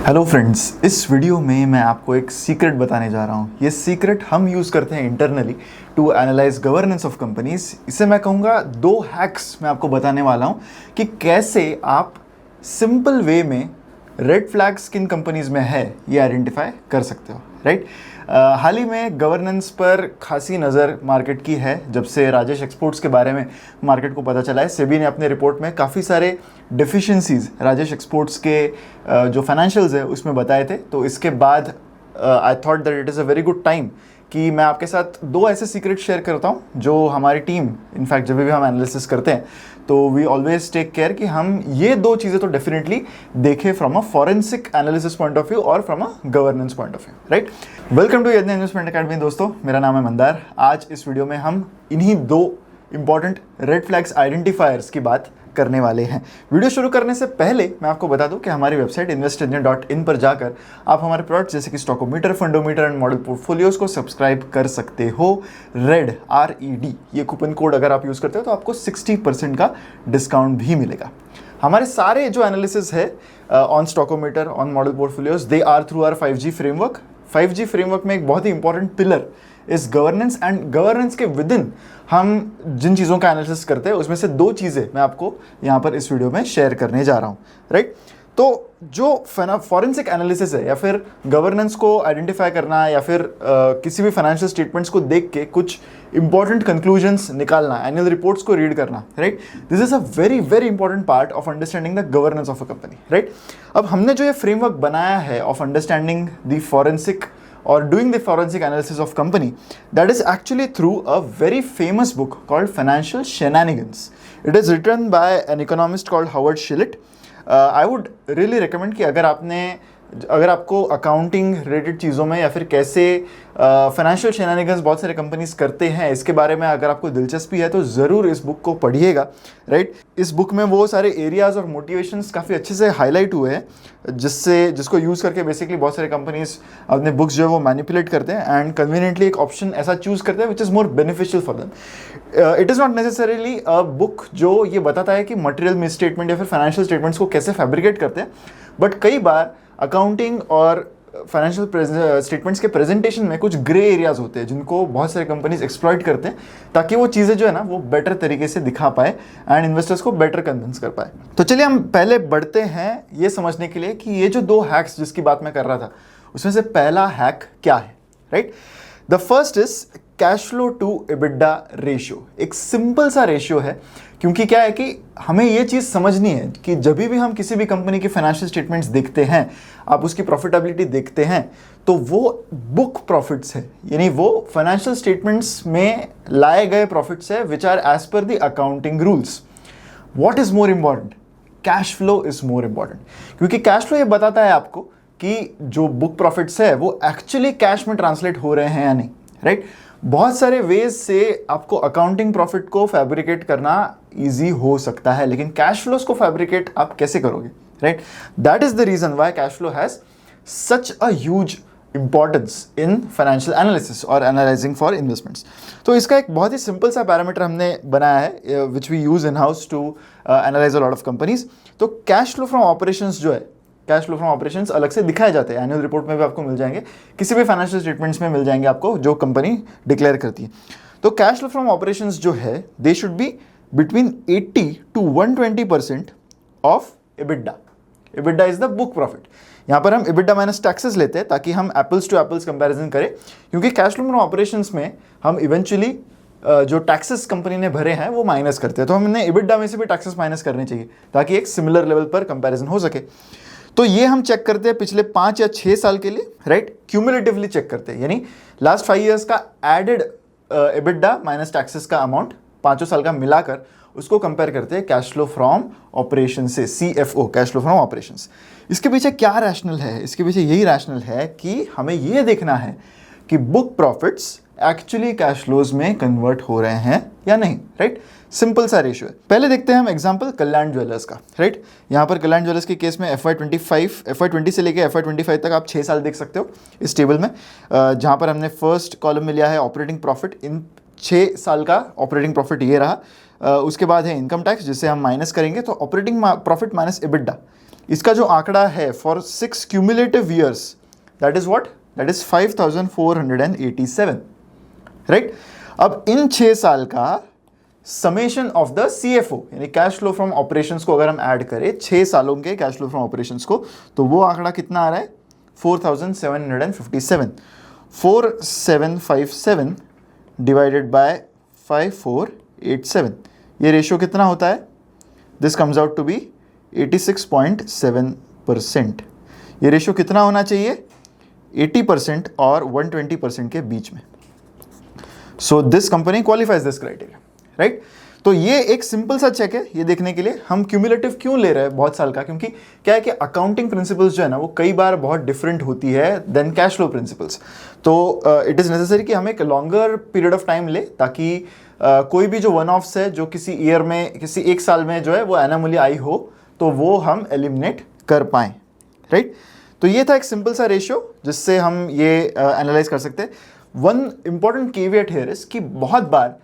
Hello friends, इस video में मैं आपको एक सीक्रेट बताने जा रहा हूँ। ये सीक्रेट हम यूज़ करते हैं internally to analyse governance of companies. इसे मैं कहूँगा 2 हैक्स मैं आपको बताने वाला हूँ कि कैसे आप सिंपल वे में रेड फ्लैग्स किन कंपनीज में है ये आइडेंटिफाई कर सकते हो, राइट। हाल ही में गवर्नेंस पर खासी नज़र मार्केट की है जब से राजेश एक्सपोर्ट्स के बारे में मार्केट को पता चला है। सेबी ने अपने रिपोर्ट में काफ़ी सारे डिफिशिएंसीज राजेश एक्सपोर्ट्स के जो फाइनेंशियल्स है उसमें बताए थे। तो इसके बाद I thought that it is a very good time कि मैं आपके साथ 2 ऐसे सीक्रेट शेयर करता हूँ जो हमारी टीम इनफैक्ट जब भी हम एनालिसिस करते हैं तो वी ऑलवेज टेक केयर कि हम ये 2 चीज़ें तो डेफिनेटली देखें from a forensic analysis point of view और from a governance point of view, right. Welcome to Yagya investment academy दोस्तों, मेरा नाम है मंदार। आज इस वीडियो में हम इन्हीं 2 इंपॉर्टेंट रेड फ्लैग्स आइडेंटिफायर्स की बात करने वाले हैं। वीडियो शुरू करने से पहले मैं आपको बता दूं कि हमारी वेबसाइट investindia.in पर जाकर आप हमारे प्रोडक्ट जैसे कि स्टॉकोमीटर, फंडोमीटर एंड मॉडल पोर्टफोलियोज को सब्सक्राइब कर सकते हो। रेड RED ये कूपन कोड अगर आप यूज करते हो तो आपको 60% का डिस्काउंट भी मिलेगा। हमारे सारे जो एनालिसिस है on Stockometer, on model portfolios, they are through our 5G framework. 5G framework में एक बहुत ही इंपॉर्टेंट पिलर इस गवर्नेंस एंड गवर्नेंस के विद इन हम जिन चीज़ों का एनालिसिस करते हैं उसमें से 2 चीज़ें मैं आपको यहाँ पर इस वीडियो में शेयर करने जा रहा हूँ, राइट। तो जो फॉरेंसिक एनालिसिस है या फिर गवर्नेंस को आइडेंटिफाई करना या फिर किसी भी फाइनेंशियल स्टेटमेंट्स को देख के कुछ इंपॉर्टेंट कंक्लूजन्स निकालना, एनुअल रिपोर्ट्स को रीड करना, right, this is a very very important part of understanding the governance of a company, right. अब हमने जो ये फ्रेमवर्क बनाया है of understanding the forensic or doing the forensic analysis of company, that is actually through a very famous book called Financial Shenanigans. It is written by an economist called Howard Schillit. I would really recommend कि अगर आपको accounting related चीज़ों में या फिर कैसे financial shenanigans बहुत सारे कंपनीज करते हैं इसके बारे में अगर आपको दिलचस्पी है तो ज़रूर इस बुक को पढ़िएगा, राइट। इस बुक में वो सारे एरियाज़ और मोटिवेशंस काफ़ी अच्छे से हाईलाइट हुए हैं जिसको यूज़ करके बेसिकली बहुत सारे कंपनीज अपने बुक्स जो है वो मैनिपुलेट करते हैं एंड कन्वीनियंटली एक ऑप्शन ऐसा चूज़ करते हैं which is more beneficial for them. It is not necessarily a book जो ये बताता है कि मटेरियल मिस स्टेटमेंट या फिर फाइनेंशियल स्टेटमेंट्स को कैसे फैब्रिकेट करते हैं, बट कई बार अकाउंटिंग और फाइनेंशियल स्टेटमेंट्स के प्रेजेंटेशन में कुछ ग्रे एरियाज होते हैं जिनको बहुत सारे कंपनीज एक्सप्लॉइट करते हैं ताकि वो चीज़ें जो है ना वो बेटर तरीके से दिखा पाए एंड इन्वेस्टर्स को बेटर कन्विंस कर पाए। तो चलिए हम पहले बढ़ते हैं ये समझने के लिए कि ये जो 2 हैक्स जिसकी बात मैं कर रहा था उसमें से पहला हैक क्या है, right. The first is cash flow to EBITDA ratio. एक सिंपल सा रेशियो है क्योंकि क्या है कि हमें ये चीज़ समझनी है कि जब भी हम किसी भी कंपनी के फाइनेंशियल स्टेटमेंट्स देखते हैं, आप उसकी प्रॉफिटेबिलिटी देखते हैं तो वो बुक प्रॉफिट्स है, यानी वो फाइनेंशियल स्टेटमेंट्स में लाए गए प्रॉफिट्स है which are as per the accounting rules. What is more important? Cash flow is more important, क्योंकि कैश फ्लो ये बताता है आपको कि जो बुक प्रॉफिट्स है वो एक्चुअली कैश में ट्रांसलेट हो रहे हैं या नहीं, राइट। बहुत सारे वेज से आपको अकाउंटिंग प्रॉफिट को फैब्रिकेट करना इजी हो सकता है, लेकिन कैश फ्लोस को फैब्रिकेट आप कैसे करोगे, right. That is the reason why cash flow has such a huge importance in financial analysis और एनालाइजिंग फॉर इन्वेस्टमेंट्स। तो इसका एक बहुत ही सिंपल सा पैरामीटर हमने बनाया है which we use in house to analyse a lot of companies. तो कैश फ्लो फ्रॉम ऑपरेशंस जो है, कैश फ्लो फ्रॉम ऑपरेशंस अलग से दिखाए जाते हैं, एनुअल रिपोर्ट में भी आपको मिल जाएंगे, किसी भी फाइनेंशियल स्टेटमेंट्स में मिल जाएंगे आपको जो कंपनी डिक्लेयर करती है। तो कैश फ्लो फ्रॉम ऑपरेशंस जो है they should be between 80 to 120% of EBITDA। EBITDA is the book profit. यहाँ पर हम EBITDA माइनस टैक्सेस लेते हैं ताकि हम एप्पल्स टू एप्पल्स कंपैरिजन करें, क्योंकि कैश फ्लो फ्रॉम ऑपरेशंस में हम इवेंचुअली जो टैक्सेस कंपनी ने भरे हैं वो माइनस करते हैं, तो हमने EBITDA में से भी टैक्सेस माइनस करने चाहिए ताकि एक सिमिलर लेवल पर कंपैरिजन हो सके। तो ये हम चेक करते हैं पिछले 5 या 6 साल के लिए, राइट, क्यूमुलेटिवली चेक करते हैं, यानी लास्ट 5 ईयर्स का एडेड EBITDA माइनस टैक्सेस का अमाउंट 5 साल का मिलाकर उसको कंपेयर करते हैं कैश फ्लो फ्रॉम ऑपरेशन से, CFO, cash flow from operations. इसके पीछे क्या रैशनल है? इसके पीछे यही रैशनल है कि हमें ये देखना है कि book profits actually cash flows में कन्वर्ट हो रहे हैं या नहीं, राइट। सिंपल सा रेशियो है। पहले देखते हैं हम एग्जांपल कल्याण ज्वेलर्स का, राइट। यहाँ पर कल्याण ज्वेलर्स के केस में FY20 से लेके FY25 तक आप 6 साल देख सकते हो इस टेबल में, जहाँ पर हमने फर्स्ट कॉलम में लिया है ऑपरेटिंग प्रॉफिट। इन 6 साल का ऑपरेटिंग प्रॉफिट ये रहा। उसके बाद है इनकम टैक्स जिसे हम माइनस करेंगे, तो ऑपरेटिंग प्रॉफिट माइनस EBITDA इसका जो आंकड़ा है for 6 cumulative years, that is what, that is 5487, right. अब इन 6 साल का समेशन ऑफ द CFO यानी कैश फ्लो फ्रॉम ऑपरेशंस को अगर हम ऐड करें 6 सालों के कैश फ्लो फ्रॉम ऑपरेशंस को, तो वो आंकड़ा कितना आ रहा है 4757। 4757 डिवाइडेड बाय 5487, ये रेशियो कितना होता है, this comes out to be 86.7%। ये रेशियो कितना होना चाहिए, 80% और 120% के बीच में। So this company qualifies this criteria, right. तो ये एक सिंपल सा चेक है ये देखने के लिए हम क्यूमुलेटिव क्यों ले रहे हैं बहुत साल का, क्योंकि क्या है कि अकाउंटिंग प्रिंसिपल्स जो है ना वो कई बार बहुत डिफरेंट होती है देन कैश फ्लो प्रिंसिपल्स। तो इट इज़ नेसेसरी कि हम एक लॉन्गर पीरियड ऑफ टाइम ले, ताकि कोई भी जो वन ऑफ्स है जो किसी ईयर में, किसी एक साल में जो है वो एनोमली आई हो, तो वो हम एलिमिनेट कर पाएँ, राइट। तो ये था एक सिंपल सा रेशियो जिससे हम ये एनालाइज कर सकते हैं। One important caveat here is कि बहुत बार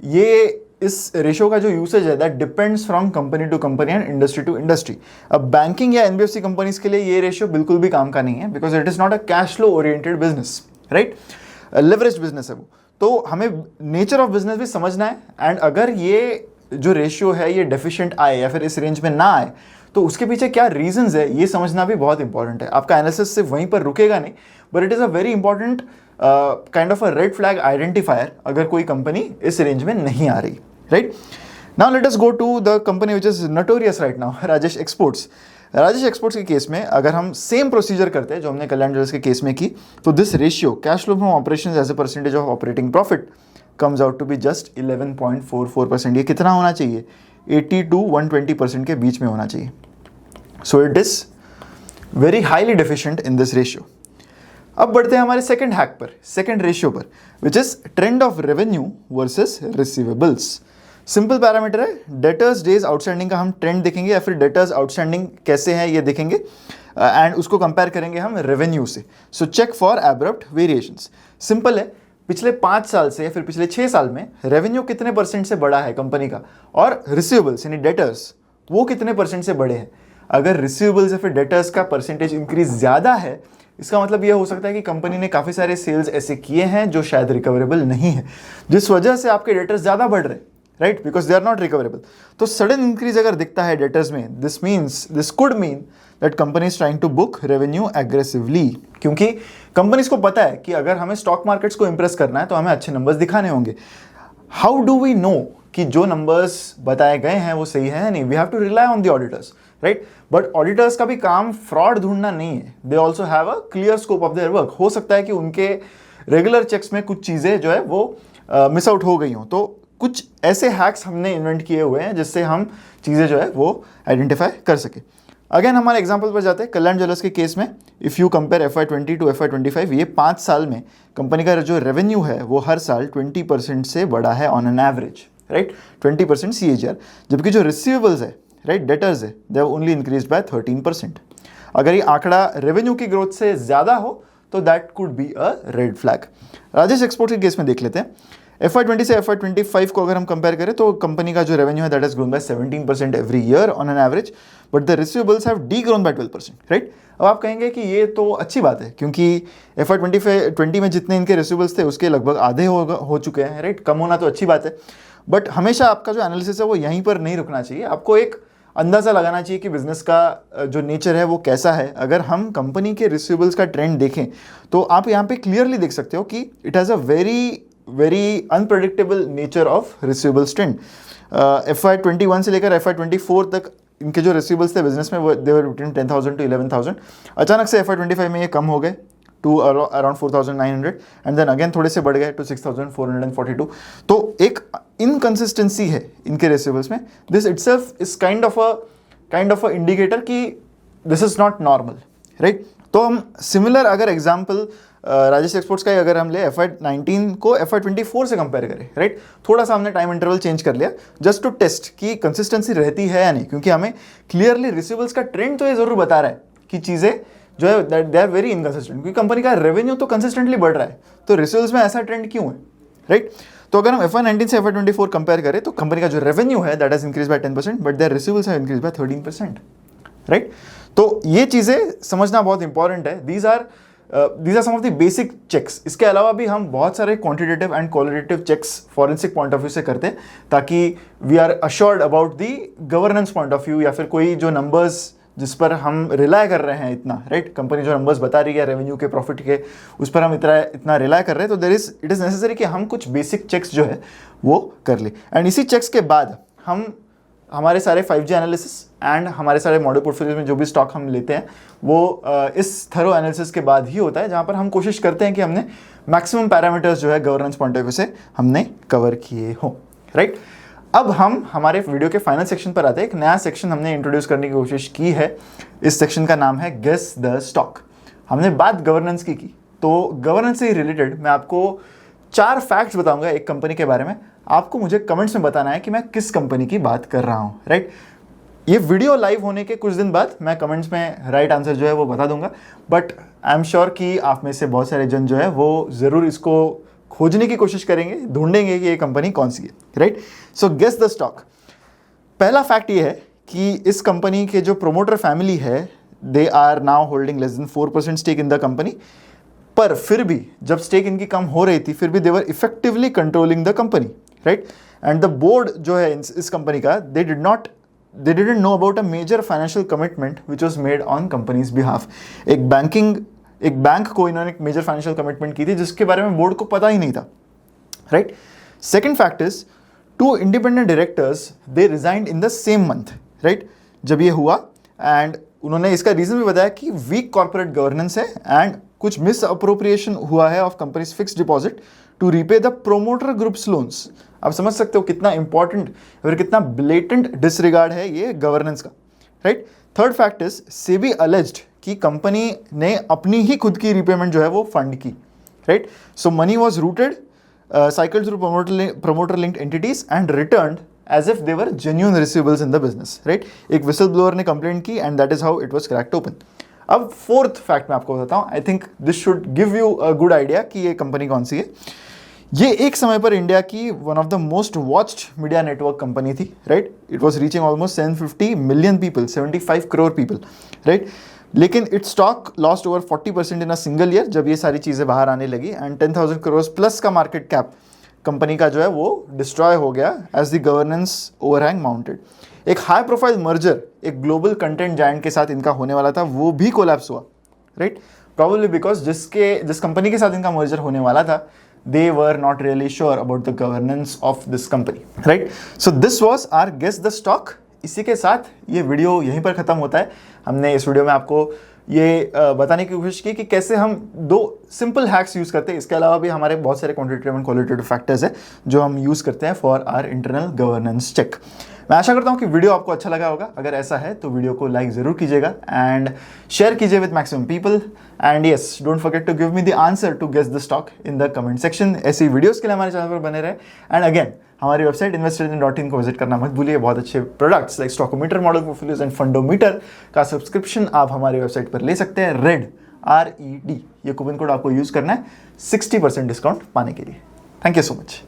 ये इस रेशियो का जो यूसेज है that depends from company to company and industry to industry. अब बैंकिंग या एनबीएफसी कंपनीज के लिए ये रेशियो बिल्कुल भी काम का नहीं है, because it is not a cash flow oriented business, right. Leverage business है वो, तो हमें नेचर ऑफ बिजनेस भी समझना है। एंड अगर ये जो रेशियो है ये डेफिशिएंट आए या फिर इस रेंज में ना आए, तो उसके पीछे क्या रीजंस है ये समझना भी बहुत इंपॉर्टेंट है। आपका एनालिसिस सिर्फ वहीं पर रुकेगा नहीं, but it is a very important kind of a red flag identifier अगर कोई कंपनी इस रेंज में नहीं आ रही, right. Now let us go to the company which is notorious right now, Rajesh Exports. Rajesh Exports के केस में अगर हम सेम प्रोसीजर करते हैं जो हमने कल्याण ज्वेलर्स के केस में की, तो this ratio cash flow from operations as a percentage of operating profit comes out to be just 11.44%। ये कितना होना चाहिए, 80 to 120% के बीच में होना चाहिए। So it is very highly deficient in this ratio. अब बढ़ते हैं हमारे सेकंड हैक पर, सेकंड रेशियो पर, which is trend of revenue versus receivables. Simple parameter है, डेटर्स डेज आउटस्टैंडिंग का हम ट्रेंड देखेंगे या फिर डेटर्स आउटस्टैंडिंग कैसे हैं ये देखेंगे एंड उसको कंपेयर करेंगे हम रेवेन्यू से। So check for abrupt variations. Simple है, पिछले 5 साल से या फिर पिछले 6 साल में रेवेन्यू कितने परसेंट से बढ़ा है कंपनी का, और रिसीवेबल्स यानी डेटर्स वो कितने परसेंट से बढ़े हैं। अगर रिसीवेबल्स या फिर डेटर्स का परसेंटेज इंक्रीज ज़्यादा है, इसका मतलब यह हो सकता है कि कंपनी ने काफ़ी सारे सेल्स ऐसे किए हैं जो शायद रिकवरेबल नहीं है, जिस वजह से आपके डेटर्स ज़्यादा बढ़ रहे हैं, right, because they are not recoverable. तो सडन इंक्रीज अगर दिखता है डेटर्स में, this could mean that company is trying to book revenue aggressively, क्योंकि कंपनीज को पता है कि अगर हमें स्टॉक मार्केट्स को इंप्रेस करना है तो हमें अच्छे नंबर्स दिखाने होंगे। हाउ डू वी नो कि जो नंबर्स बताए गए हैं वो सही है या नहीं? We have to rely on the auditors, right. But auditors का भी काम फ्रॉड ढूंढना नहीं है, they also have a clear scope of their work. हो सकता है कि उनके रेगुलर चेक्स में कुछ चीज़ें जो है वो मिस आउट हो गई हों, तो कुछ ऐसे हैक्स हमने इन्वेंट किए हुए हैं जिससे हम चीज़ें जो है वो आइडेंटिफाई कर सके। अगेन हमारे एग्जाम्पल पर जाते हैं, कल्याण ज्वेलर्स के केस में if you compare FY20 to FY25, ये 5 साल में कंपनी का जो रेवेन्यू है वो हर साल 20% से बढ़ा है on an average, right, 20% CAGR, जबकि जो रिसीवेबल्स है, राइट, डेटर्स है, they have only increased by 13%। अगर ये आंकड़ा रेवेन्यू की ग्रोथ से ज़्यादा हो तो that could be a red flag. Rajesh export के केस में देख लेते हैं, FY20 से FY25 को अगर हम कंपेयर करें तो कंपनी का जो रेवेन्यू है that has grown by 17% every year on an average, but the receivables have D grown by 12%, right. अब आप कहेंगे कि ये तो अच्छी बात है, क्योंकि FY20 में जितने इनके रिसीवेबल्स थे उसके लगभग आधे हो चुके हैं, राइट। कम होना तो अच्छी बात है, बट हमेशा आपका जो एनालिसिस है वो यहीं पर नहीं रुकना चाहिए। आपको एक अंदाज़ा लगाना चाहिए कि बिजनेस का जो नेचर है वो कैसा है। अगर हम कंपनी के रिसीवेबल्स का ट्रेंड देखें तो आप यहाँ पे क्लियरली देख सकते हो कि it has a very unpredictable nature of receivables trend. FY21 से लेकर FY24 तक इनके जो रिसीवेबल्स थे बिजनेस में वो दे वर बिटवीन 10,000 to 11,000। अचानक से FY25 में ये कम हो गए to around 4,900 and then again थोड़े से बढ़ गए टू 6,442। तो एक इनकंसिस्टेंसी है इनके रिसीवेबल्स में। This itself is kind of a indicator कि this is not normal, right. तो हम सिमिलर अगर एग्जाम्पल राजेश एक्सपोर्ट्स का ही अगर हम ले FY19 को FY24 से कंपेयर करें, राइट, थोड़ा सा हमने टाइम इंटरवल चेंज कर लिया जस्ट टू टेस्ट कि कंसिस्टेंसी रहती है या नहीं, क्योंकि हमें क्लियरली रिसीवेबल्स का ट्रेंड तो ये जरूर बता रहा है कि चीज़ें जो है दे आर वेरी इनकंसिस्टेंट, क्योंकि कंपनी का रेवेन्यू तो कंसिस्टेंटली बढ़ रहा है, तो रिसीवेबल्स में ऐसा ट्रेंड क्यों है, राइट। तो अगर हम FY19 से FY24 कंपेयर करें तो कंपनी का जो रेवेन्यू है that has increase by 10%, but their receivables have increase by 13%, right. तो ये चीज़ें समझना बहुत इंपॉर्टेंट है। These are some of the basic checks. इसके अलावा भी हम बहुत सारे quantitative and qualitative checks forensic point of view से करते हैं, ताकि we are assured about the governance point of view, या फिर कोई जो नंबर्स जिस पर हम रिलाय कर रहे हैं इतना, राइट, कंपनी जो नंबर्स बता रही है रेवेन्यू के, प्रॉफिट के, उस पर हम इतना रिलाय कर रहे हैं, तो इट इज़ नेसेसरी कि हम कुछ बेसिक चेक्स जो है वो कर ले। एंड इसी चेक्स के बाद हम हमारे सारे 5G एनालिसिस एंड हमारे सारे मॉडल पोर्टफोलियो में जो भी स्टॉक हम लेते हैं वो इस थरो एनालिसिस के बाद ही होता है, जहाँ पर हम कोशिश करते हैं कि हमने मैक्सिमम पैरामीटर्स जो है गवर्नेंस पॉइंट ऑफ व्यू से हमने कवर किए हों, राइट। अब हम हमारे वीडियो के फाइनल सेक्शन पर आते हैं। एक नया सेक्शन हमने इंट्रोड्यूस करने की कोशिश की है। इस सेक्शन का नाम है गेस द स्टॉक। हमने बात गवर्नेंस की तो गवर्नेंस से रिलेटेड मैं आपको 4 फैक्ट्स बताऊंगा एक कंपनी के बारे में। आपको मुझे कमेंट्स में बताना है कि मैं किस कंपनी की बात कर रहा हूं, राइट। ये वीडियो लाइव होने के कुछ दिन बाद मैं कमेंट्स में राइट आंसर जो है वो बता दूंगा, बट आई एम श्योर कि आप में से बहुत सारे जन जो है वो ज़रूर इसको खोजने की कोशिश करेंगे, ढूंढेंगे कि ये कंपनी कौन सी है, right. So guess the stock. पहला फैक्ट ये है कि इस कंपनी के जो प्रोमोटर फैमिली है, they are now holding less than 4% stake in the company, पर फिर भी जब स्टेक इनकी कम हो रही थी फिर भी they were effectively controlling the company, right. And the board जो है इस कंपनी का, they didn't know about a major financial commitment which was made on company's behalf. एक बैंक को इन्होंने एक मेजर फाइनेंशियल कमिटमेंट की थी जिसके बारे में बोर्ड को पता ही नहीं था, right. Second fact is 2 independent directors they resigned in the same month, right, जब ये हुआ। एंड उन्होंने इसका रीजन भी बताया कि वीक कॉर्पोरेट गवर्नेंस है एंड कुछ मिस अप्रोप्रिएशन हुआ है of companies fix deposit to repay the promoter groups loans. आप समझ सकते हो कितना इंपॉर्टेंट और कितना ब्लेटेंट डिसरिगार्ड है ये गवर्नेंस का, right. Third fact is SEBI alleged कि कंपनी ने अपनी ही खुद की रीपेमेंट जो है वो फंड की, right. So money was rooted cycled through promoter linked entities and returned as if they were genuine receivables in the business, right। एक whistle blower ने complaint की and that is how it was cracked open। अब fourth fact मैं आपको बताता हूँ। I think this should give you a good idea कि ये कंपनी कौन सी है। ये एक समय पर इंडिया की one of the most watched media network company थी, right. It was reaching almost 750 million people, 75 crore people, right. लेकिन its stock lost over 40% in a single year जब ये सारी चीज़ें बाहर आने लगी। एंड 10,000 करोड़ प्लस का मार्केट कैप कंपनी का जो है वो डिस्ट्रॉय हो गया as the governance overhang mounted. एक हाई प्रोफाइल मर्जर एक ग्लोबल कंटेंट जायंट के साथ इनका होने वाला था, वो भी कोलैप्स हुआ, राइट। प्रॉब्ली बिकॉज जिस कंपनी के साथ इनका मर्जर होने वाला था, they were not really sure about the governance of this company, right? So this was our guess the stock। इसी के साथ ये वीडियो यहीं पर ख़त्म होता है। हमने इस वीडियो में आपको ये बताने की कोशिश की कि कैसे हम 2 सिंपल हैक्स यूज़ करते हैं। इसके अलावा भी हमारे बहुत सारे क्वांटिटेटिव एंड क्वालिटेटिव फैक्टर्स हैं जो हम यूज़ करते हैं for our internal governance check. मैं आशा करता हूँ कि वीडियो आपको अच्छा लगा होगा। अगर ऐसा है तो वीडियो को लाइक ज़रूर कीजिएगा एंड शेयर कीजिए with maximum people. And yes, don't forget to give me the answer to guess the stock in the comment section. ऐसी वीडियोज़ के लिए हमारे चैनल पर बने रहे। एंड अगेन, हमारी वेबसाइट investorin.in को विजिट करना मत भूलिए। बहुत अच्छे products like Stockometer, model portfolios and Fundometer का सब्सक्रिप्शन आप हमारी वेबसाइट पर ले सकते हैं। RED ये कूपन कोड आपको यूज़ करना है 60% डिस्काउंट पाने के लिए। Thank you so much.